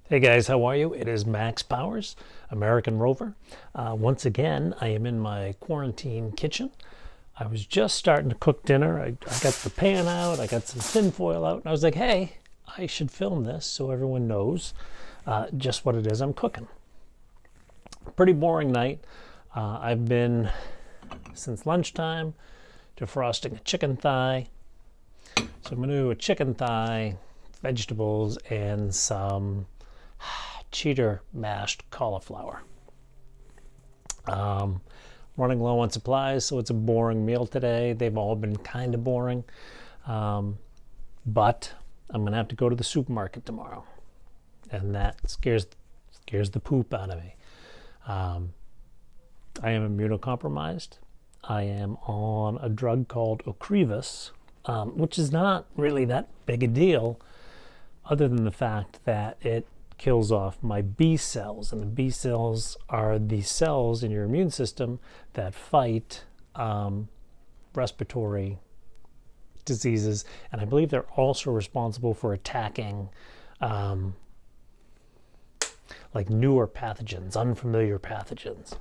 Hey guys, how are you? It is Max Powers, American Rover. Once again, I am in my quarantine kitchen. I was just starting to cook dinner. I got the pan out, I got some tin foil out, and I was like, hey, I should film this so everyone knows just what it is I'm cooking. Pretty boring night. I've been, since lunchtime, defrosting a chicken thigh. So I'm going to do a chicken thigh, vegetables, and some cheater mashed cauliflower. Running low on supplies, so it's a boring meal today. They've all been kind of boring, but I'm gonna have to go to the supermarket tomorrow, and that scares the poop out of me. I am immunocompromised. I am on a drug called Ocrevus, which is not really that big a deal, other than the fact that it kills off my B cells, and the B cells are the cells in your immune system that fight respiratory diseases, and I believe they're also responsible for attacking like newer pathogens, unfamiliar pathogens.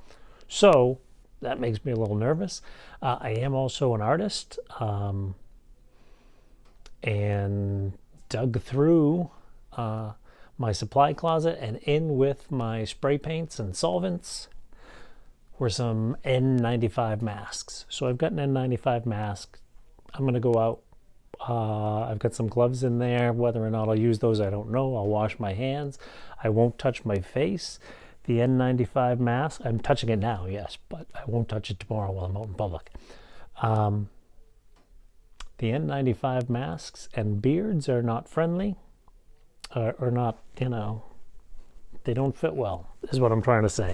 So that makes me a little nervous. I am also an artist, and dug through my supply closet, and in with my spray paints and solvents were some N95 masks. So I've got an N95 mask. I'm going to go out. I've got some gloves in there. Whether or not I'll use those, I don't know. I'll wash my hands. I won't touch my face. The N95 mask, I'm touching it now, yes, but I won't touch it tomorrow while I'm out in public. The N95 masks and beards are not friendly. Or not, they don't fit well, is what I'm trying to say.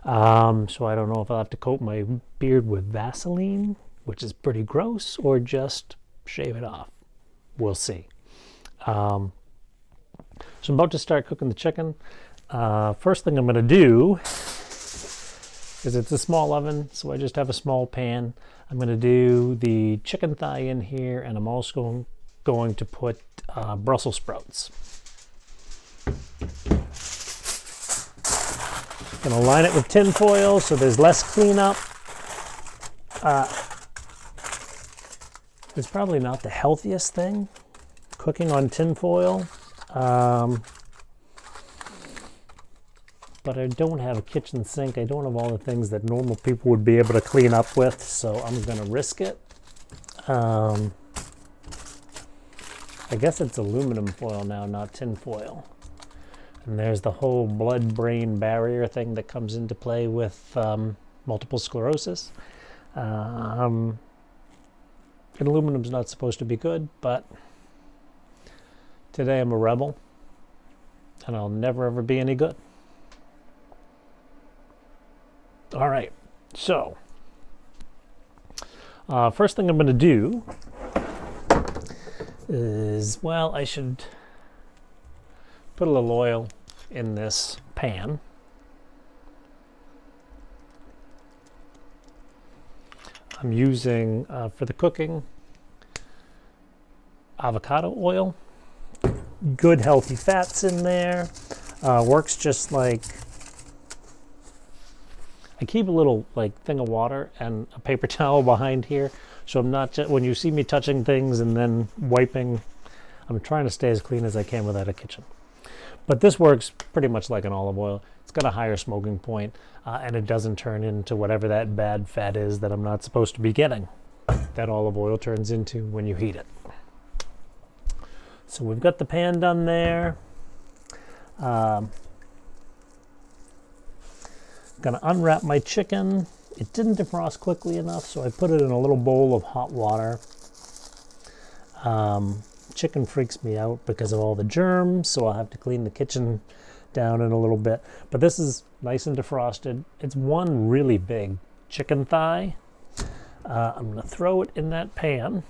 So I don't know if I'll have to coat my beard with Vaseline, which is pretty gross, or just shave it off. We'll see. So I'm about to start cooking the chicken. First thing I'm going to do is, it's a small oven, so I just have a small pan. I'm going to do the chicken thigh in here, and I'm also going to put Brussels sprouts. Gonna line it with tin foil so there's less cleanup. It's probably not the healthiest thing, cooking on tin foil, but I don't have a kitchen sink. I don't have all the things that normal people would be able to clean up with, so I'm gonna risk it. I guess it's aluminum foil now, not tin foil. And there's the whole blood-brain barrier thing that comes into play with multiple sclerosis. And aluminum's not supposed to be good, but today I'm a rebel, and I'll never ever be any good. All right, so first thing I'm going to do is, well, I should put a little oil in this pan. I'm using, for the cooking, avocado oil. Good healthy fats in there. Works just like, I keep a little thing of water and a paper towel behind here, so I'm not, when you see me touching things and then wiping, I'm trying to stay as clean as I can without a kitchen. But this works pretty much like an olive oil. It's got a higher smoking point, and it doesn't turn into whatever that bad fat is that I'm not supposed to be getting, that olive oil turns into when you heat it. So we've got the pan done there. Gonna unwrap my chicken. It didn't defrost quickly enough, so I put it in a little bowl of hot water. Chicken freaks me out because of all the germs, so I'll have to clean the kitchen down in a little bit. But this is nice and defrosted. It's one really big chicken thigh. I'm going to throw it in that pan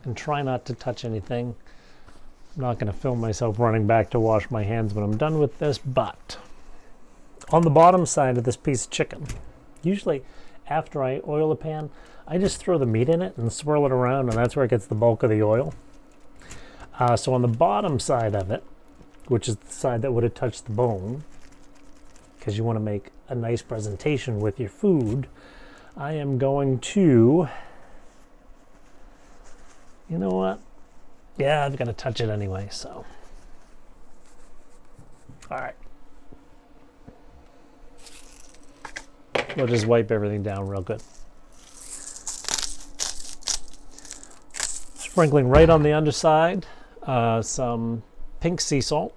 and try not to touch anything. I'm not going to film myself running back to wash my hands when I'm done with this, but on the bottom side of this piece of chicken, usually after I oil the pan, I just throw the meat in it and swirl it around, and that's where it gets the bulk of the oil. So on the bottom side of it, which is the side that would have touched the bone, because you want to make a nice presentation with your food, I am going to, you know what? Yeah, I'm going to touch it anyway, so. All right. We'll just wipe everything down real good. Sprinkling right on the underside, some pink sea salt.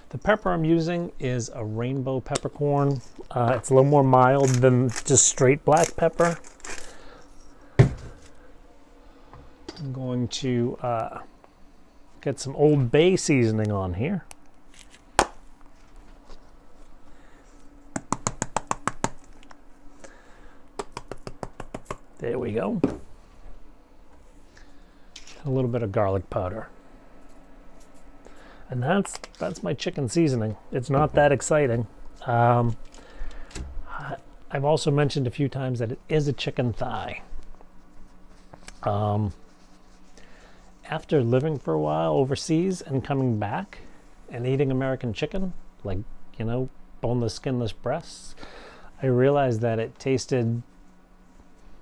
The pepper I'm using is a rainbow peppercorn. It's a little more mild than just straight black pepper. I'm going to get some Old Bay seasoning on here. There we go. A little bit of garlic powder. And that's my chicken seasoning. It's not that exciting. I've also mentioned a few times that it is a chicken thigh. After living for a while overseas and coming back and eating American chicken, like, you know, boneless, skinless breasts, I realized that it tasted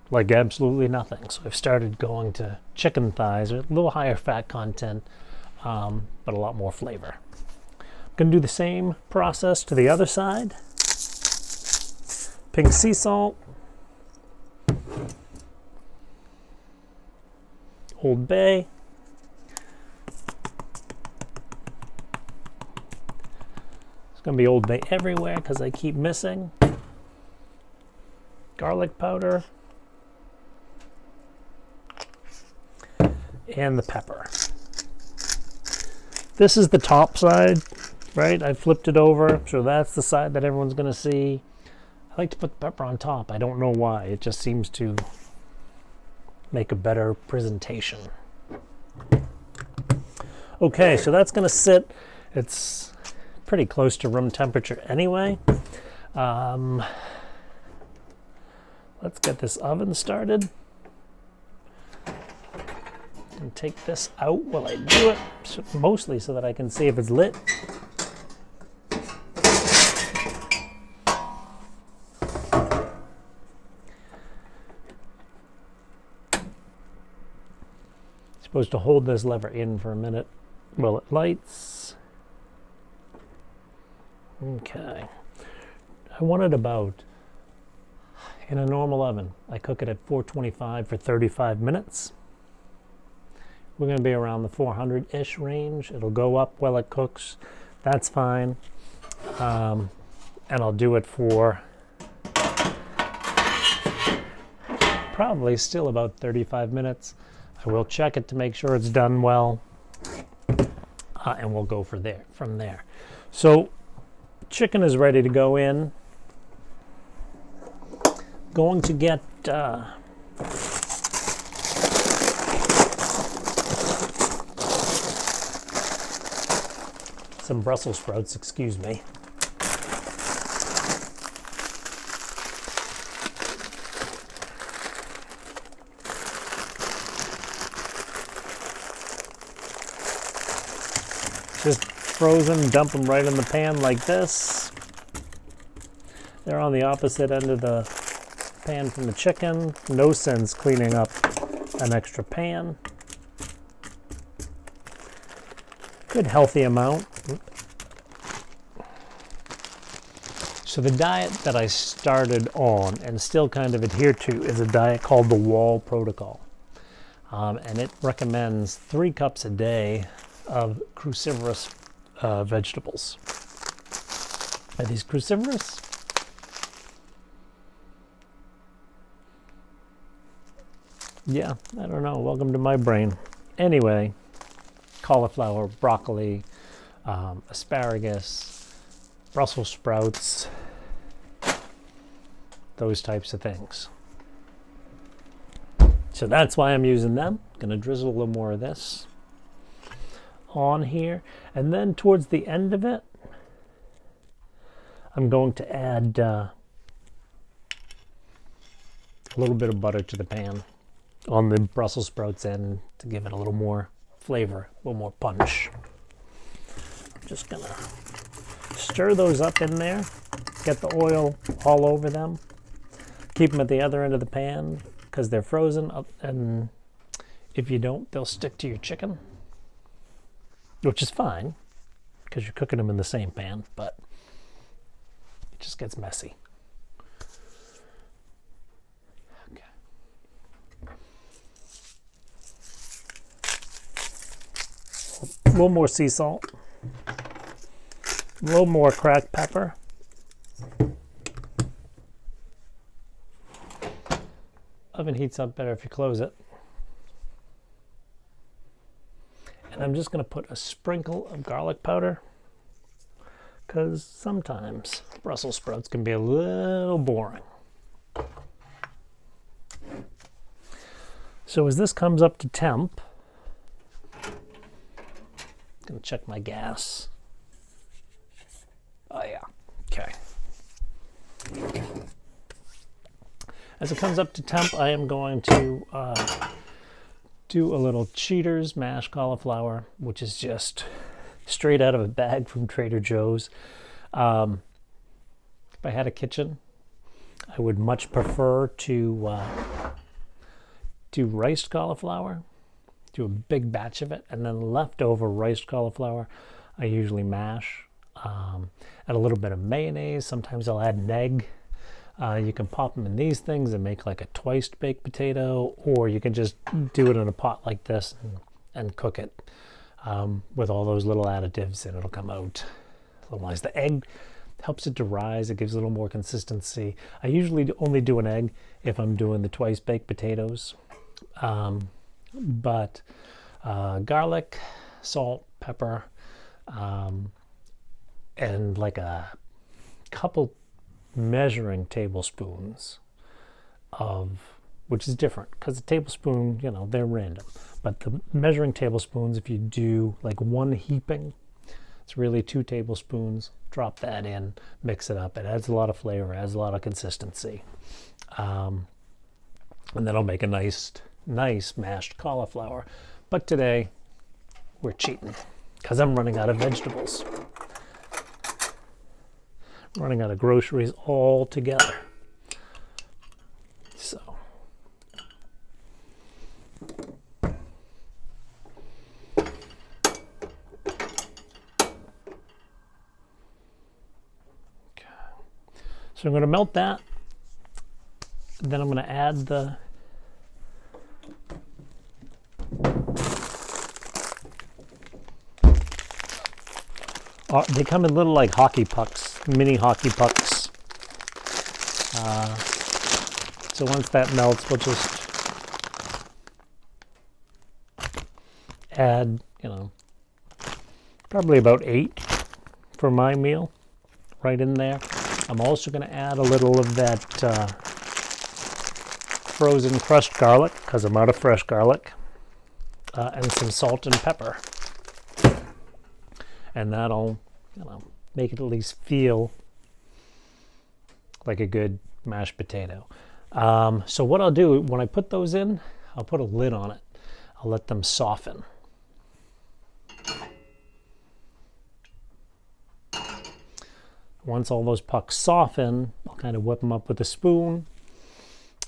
like absolutely nothing. So I've started going to chicken thighs, a little higher fat content, but a lot more flavor. I'm going to do the same process to the other side. Pink sea salt, Old Bay, it's going to be Old Bay everywhere because I keep missing. Garlic powder, and the pepper. This is the top side, right? I flipped it over, so that's the side that everyone's going to see. I like to put the pepper on top. I don't know why. It just seems to make a better presentation. Okay, so that's going to sit. It's pretty close to room temperature anyway. Let's get this oven started. And take this out while I do it, mostly so that I can see if it's lit. Supposed to hold this lever in for a minute while it lights. Okay. I want it about, in a normal oven, I cook it at 425 for 35 minutes. We're going to be around the 400-ish range. It'll go up while it cooks. That's fine. And I'll do it for probably still about 35 minutes. I will check it to make sure it's done well. And we'll go from there. So chicken is ready to go in. Going to get some Brussels sprouts, excuse me. Just frozen, dump them right in the pan like this. They're on the opposite end of the pan from the chicken. No sense cleaning up an extra pan. Good healthy amount. So the diet that I started on and still kind of adhere to is a diet called the Wall Protocol. And it recommends 3 cups a day of cruciferous vegetables. Are these cruciferous? Yeah, I don't know. Welcome to my brain. Anyway, cauliflower, broccoli, asparagus, Brussels sprouts, those types of things. So that's why I'm using them. Gonna drizzle a little more of this on here. And then towards the end of it, I'm going to add a little bit of butter to the pan on the Brussels sprouts end to give it a little more flavor, a little more punch. I'm just gonna stir those up in there, get the oil all over them, keep them at the other end of the pan because they're frozen, and if you don't, they'll stick to your chicken, which is fine because you're cooking them in the same pan, but it just gets messy. Okay. A little more sea salt, a little more cracked pepper. Oven heats up better if you close it. And I'm just going to put a sprinkle of garlic powder because sometimes Brussels sprouts can be a little boring. So as this comes up to temp, I'm going to check my gas. Oh yeah, okay. As it comes up to temp, I am going to do a little Cheater's mashed cauliflower, which is just straight out of a bag from Trader Joe's. If I had a kitchen, I would much prefer to do riced cauliflower, do a big batch of it, and then leftover riced cauliflower I usually mash. Add a little bit of mayonnaise. Sometimes I'll add an egg. You can pop them in these things and make like a twice baked potato, or you can just do it in a pot like this and cook it with all those little additives, and it'll come out a little nice. The egg helps it to rise. It gives a little more consistency. I usually only do an egg if I'm doing the twice baked potatoes, but garlic, salt, pepper, and like a couple measuring tablespoons of, which is different because the tablespoon, you know, they're random, but the measuring tablespoons, if you do like one heaping, it's really 2 tablespoons. Drop that in, mix it up. It adds a lot of flavor, adds a lot of consistency, and that'll make a nice mashed cauliflower. But today we're cheating because I'm running out of vegetables. Running out of groceries altogether. So I'm going to melt that. Then I'm going to add the they come in little like hockey pucks, mini hockey pucks. So once that melts, we'll just add, you know, probably about 8 for my meal right in there. I'm also going to add a little of that frozen crushed garlic because I'm out of fresh garlic, and some salt and pepper. And that'll, you know, make it at least feel like a good mashed potato. So what I'll do when I put those in, I'll put a lid on it. I'll let them soften. Once all those pucks soften, I'll kind of whip them up with a spoon.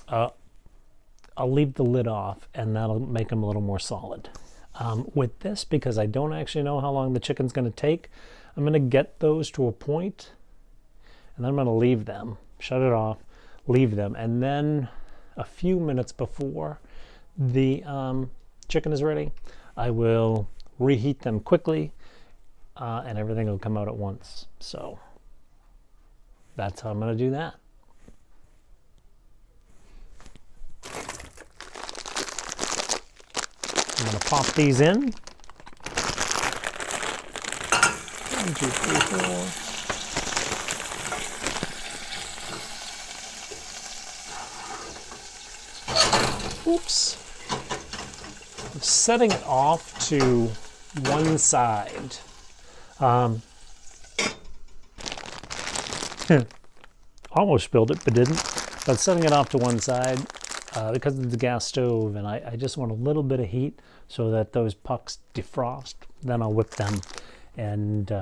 I'll leave the lid off, and that'll make them a little more solid. With this, because I don't actually know how long the chicken's going to take, I'm going to get those to a point, and then I'm going to leave them, shut it off, leave them, and then a few minutes before the chicken is ready, I will reheat them quickly, and everything will come out at once. So that's how I'm going to do that. I'm going to pop these in. 1, 2, 3, 4. Oops. I'm setting it off to one side. Almost spilled it, but didn't. But setting it off to one side because it's a gas stove, and I just want a little bit of heat so that those pucks defrost. Then I'll whip them and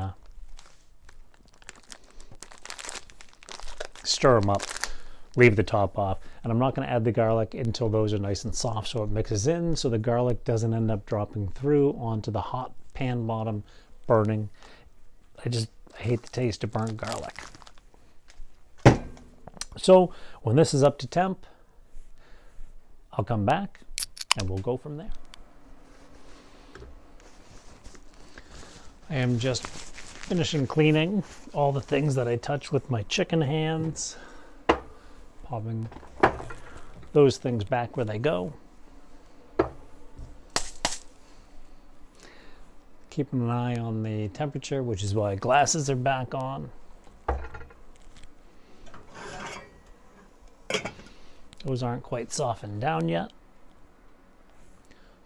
stir them up, leave the top off. And I'm not going to add the garlic until those are nice and soft so it mixes in, so the garlic doesn't end up dropping through onto the hot pan bottom, burning. I hate the taste of burnt garlic. So when this is up to temp, I'll come back and we'll go from there. I am just finishing cleaning all the things that I touch with my chicken hands, popping those things back where they go. Keeping an eye on the temperature, which is why glasses are back on. Those aren't quite softened down yet.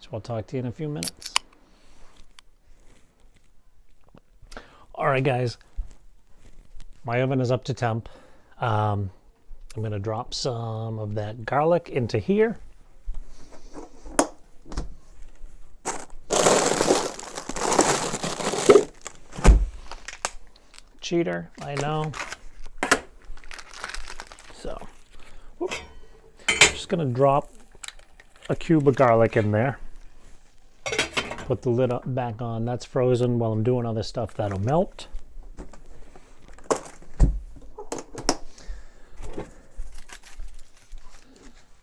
So I'll talk to you in a few minutes. All right, guys. My oven is up to temp. I'm going to drop some of that garlic into here. Cheater, I know. So, whoop. Just going to drop a cube of garlic in there. Put the lid back on. That's frozen while I'm doing other stuff that'll melt.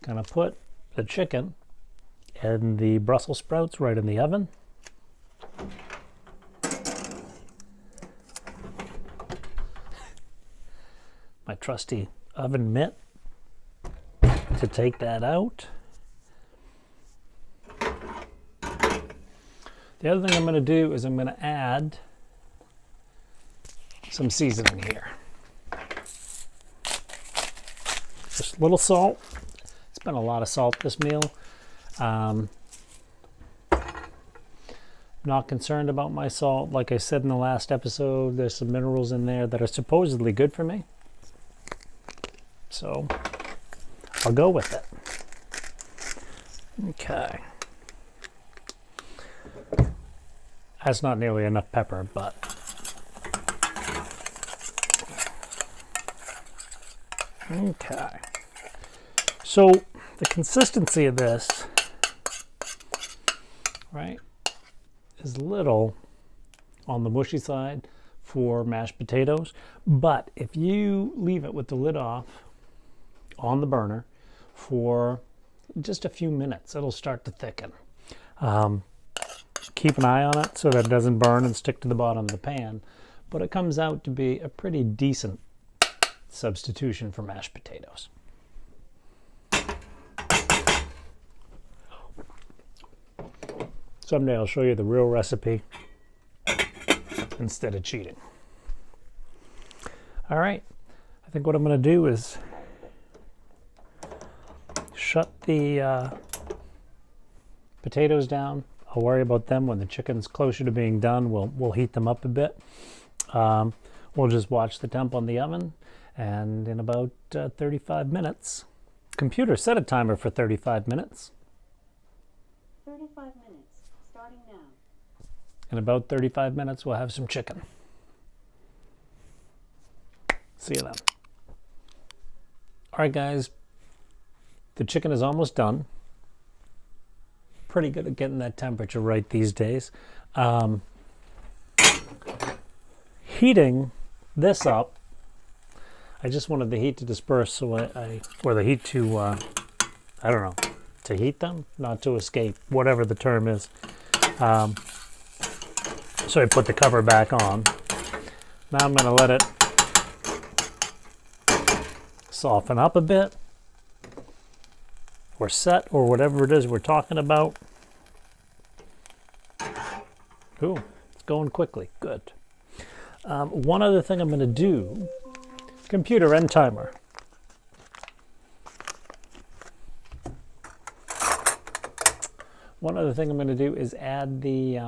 Gonna put the chicken and the Brussels sprouts right in the oven. My trusty oven mitt to take that out. The other thing I'm going to do is I'm going to add some seasoning here. Just a little salt. It's been a lot of salt this meal. Not concerned about my salt. Like I said in the last episode, there's some minerals in there that are supposedly good for me. So I'll go with it. Okay. That's not nearly enough pepper, but okay. So the consistency of this, right, is little on the mushy side for mashed potatoes, but if you leave it with the lid off on the burner for just a few minutes, it'll start to thicken. Keep an eye on it so that it doesn't burn and stick to the bottom of the pan, but it comes out to be a pretty decent substitution for mashed potatoes. Someday I'll show you the real recipe instead of cheating. All right, I think what I'm going to do is shut the potatoes down. I'll worry about them when the chicken's closer to being done. We'll heat them up a bit. We'll just watch the temp on the oven, and in about 35 minutes, computer set a timer for 35 minutes. 35 minutes, starting now. In about 35 minutes, we'll have some chicken. See you then. All right, guys, the chicken is almost done. Pretty good at getting that temperature right these days. Heating this up, I just wanted the heat to disperse, so or the heat to, I don't know, to heat them, not to escape, whatever the term is. So I put the cover back on. Now I'm going to let it soften up a bit, or set, or whatever it is we're talking about. Ooh, it's going quickly. Good. One other thing I'm going to do, computer end timer. One other thing I'm going to do is add the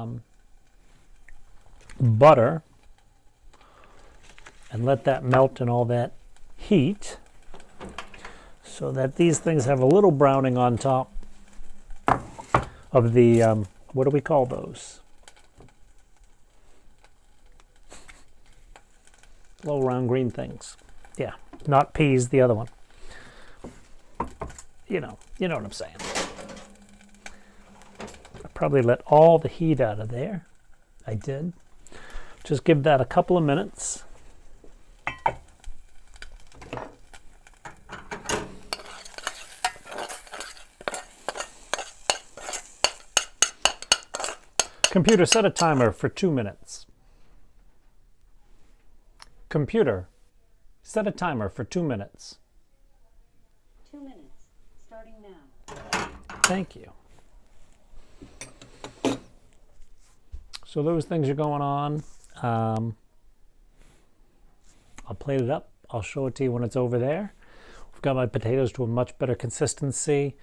butter and let that melt in all that heat. so that these things have a little browning on top of the, what do we call those? Little round green things. Yeah, not peas, the other one. You know what I'm saying. I probably let all the heat out of there. I did. Just give that a couple of minutes. Computer, set a timer for 2 minutes. Computer, set a timer for 2 minutes. 2 minutes, starting now. Thank you. So those things are going on. I'll plate it up. I'll show it to you when it's over there. We've got my potatoes to a much better consistency.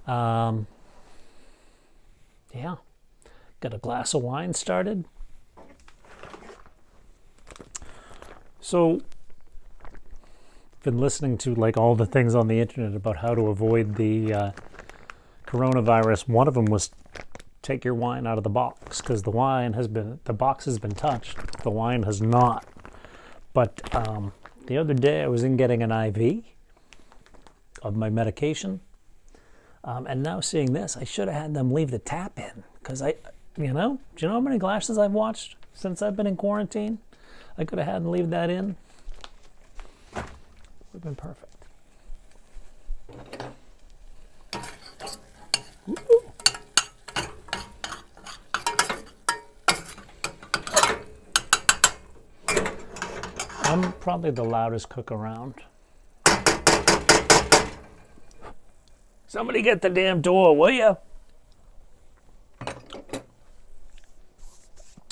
Yeah. Got a glass of wine started. So, been listening to like all the things on the internet about how to avoid the coronavirus. One of them was take your wine out of the box, because the box has been touched. The wine has not. But the other day I was in getting an IV of my medication. And now seeing this, I should have had them leave the tap in, because do you know how many glasses I've watched since I've been in quarantine? I could have had them leave that in. Would have been perfect. Ooh. I'm probably the loudest cook around. Somebody get the damn door, will you?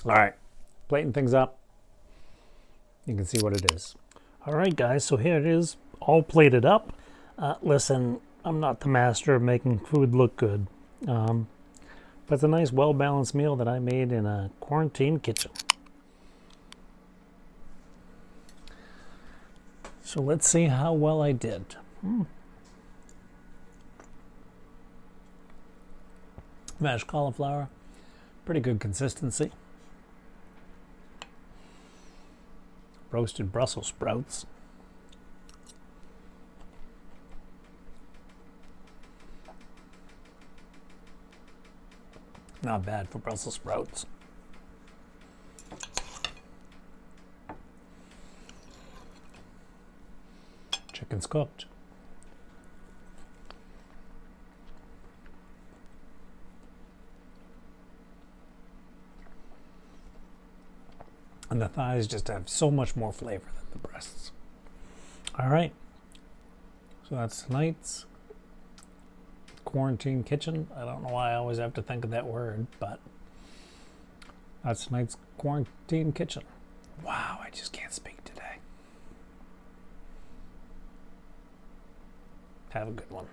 All right, plating things up. You can see what it is. All right, guys, so here it is, all plated up. Listen, I'm not the master of making food look good, but it's a nice, well-balanced meal that I made in a quarantine kitchen. So let's see how well I did. Mashed cauliflower, pretty good consistency. Roasted Brussels sprouts. Not bad for Brussels sprouts. Chicken's cooked. And the thighs just have so much more flavor than the breasts. All right. So that's tonight's quarantine kitchen. I don't know why I always have to think of that word, but that's tonight's quarantine kitchen. Wow, I just can't speak today. Have a good one.